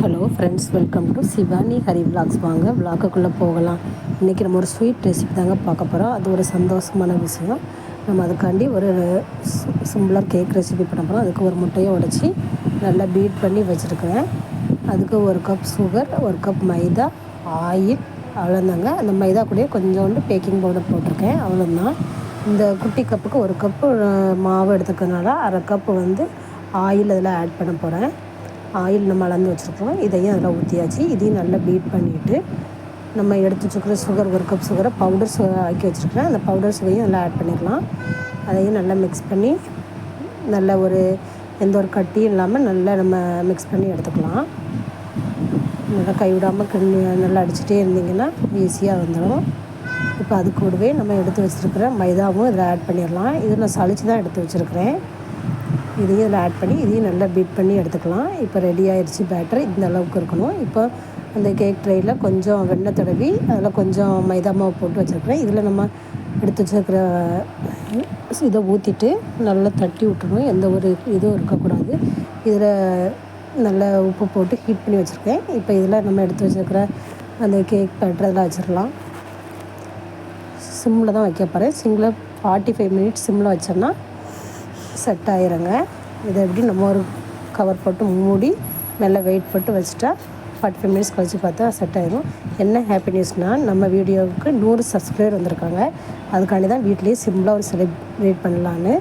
Hello friends, welcome to Shivani Hari vlogs. வாங்க விலாக்குள்ளே போகலாம். இன்றைக்கி நம்ம ஒரு ஸ்வீட் ரெசிபி தாங்க பார்க்க போகிறோம். அது ஒரு சந்தோஷமான விஷயம். நம்ம அதுக்காண்டி ஒரு சிம்பிளாக கேக் ரெசிபி பண்ண போகிறோம். அதுக்கு ஒரு முட்டையை உடைச்சி நல்லா பீட் பண்ணி வச்சுருக்கிறேன். அதுக்கு ஒரு கப் சுகர், ஒரு கப் மைதா, ஆயில், அவ்வளோதாங்க. அந்த மைதா கூட கொஞ்சோண்டு பேக்கிங் பவுடர் போட்டிருக்கேன், அவ்வளோதான். இந்த குட்டி கப்புக்கு ஒரு கப்பு மாவு எடுத்துக்கிறதுனால அரை கப்பு ஆயில் அதில் ஆட் பண்ண போகிறேன். ஆயில் நம்ம அளந்து வச்சுருக்கோம், இதையும் அதில் ஊற்றியாச்சு. இதையும் நல்லா பீட் பண்ணிவிட்டு நம்ம எடுத்து வச்சுருக்கிற சுகர், ஒரு கப் சுகரை பவுடர் ஆக்கி வச்சுருக்கிறேன். அந்த பவுடர் சுகரையும் அதில் ஆட் பண்ணிடலாம். அதையும் நல்லா மிக்ஸ் பண்ணி நல்ல எந்த ஒரு கட்டியும் இல்லாமல் நல்லா நம்ம மிக்ஸ் பண்ணி எடுத்துக்கலாம். நல்லா கைவிடாமல் நல்லா அடிச்சுட்டே இருந்திங்கன்னா ஈஸியாக வந்துடும். இப்போ அது கூடவே நம்ம எடுத்து வச்சுருக்கிற மைதாவும் இதில் ஆட் பண்ணிடலாம். இது நான் சளிச்சு தான் எடுத்து வச்சுருக்கிறேன். இதையும் இதில் ஆட் பண்ணி இதையும் நல்லா பீட் பண்ணி எடுத்துக்கலாம். இப்போ ரெடி ஆகிடுச்சு பேட்டர். இந்த அளவுக்கு இருக்கணும். இப்போ அந்த கேக் ட்ரேயில் கொஞ்சம் வெண்ணெய் தடவி அதில் கொஞ்சம் மைதா மாவு போட்டு வச்சுருக்கிறேன். இதில் நம்ம எடுத்து வச்சுருக்கிற இதை ஊற்றிட்டு நல்லா தட்டி விட்டுருணும். எந்த ஒரு இதுவும் இருக்கக்கூடாது. இதில் நல்லா உப்பு போட்டு ஹீட் பண்ணி வச்சுருக்கேன். இப்போ இதில் நம்ம எடுத்து வச்சுருக்கிற அந்த கேக் பேட்டர் அதில் வச்சிடலாம். சிம்மில் தான் வைக்க போகிறேன். 45 மினிட்ஸ் சிம்மில் வச்சோன்னா செட் ஆகிருங்க. இதை எப்படி நம்ம ஒரு கவர் போட்டு மூடி நல்லா வெயிட் போட்டு வச்சுட்டா 45 மினிட்ஸ் கழிச்சு பார்த்தா செட் ஆகிடும். என்ன ஹாப்பினஸ்னால், நம்ம வீடியோவுக்கு 100 சப்ஸ்கிரைபர் வந்திருக்காங்க. அதுக்காண்டி தான் வீட்லேயே சிம்பிளாக ஒரு செலிப்ரேட் பண்ணலான்னு.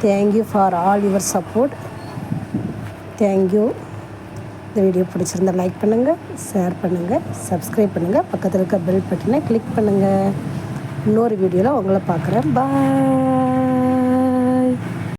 Thank you for all your support. Thank you. இந்த வீடியோ பிடிச்சிருந்தா லைக் பண்ணுங்கள், ஷேர் பண்ணுங்கள், சப்ஸ்கிரைப் பண்ணுங்கள், பக்கத்தில் இருக்க பெல் பட்டனை கிளிக் பண்ணுங்கள். இன்னொரு வீடியோவில் உங்களை பார்க்குறேன். பாய்.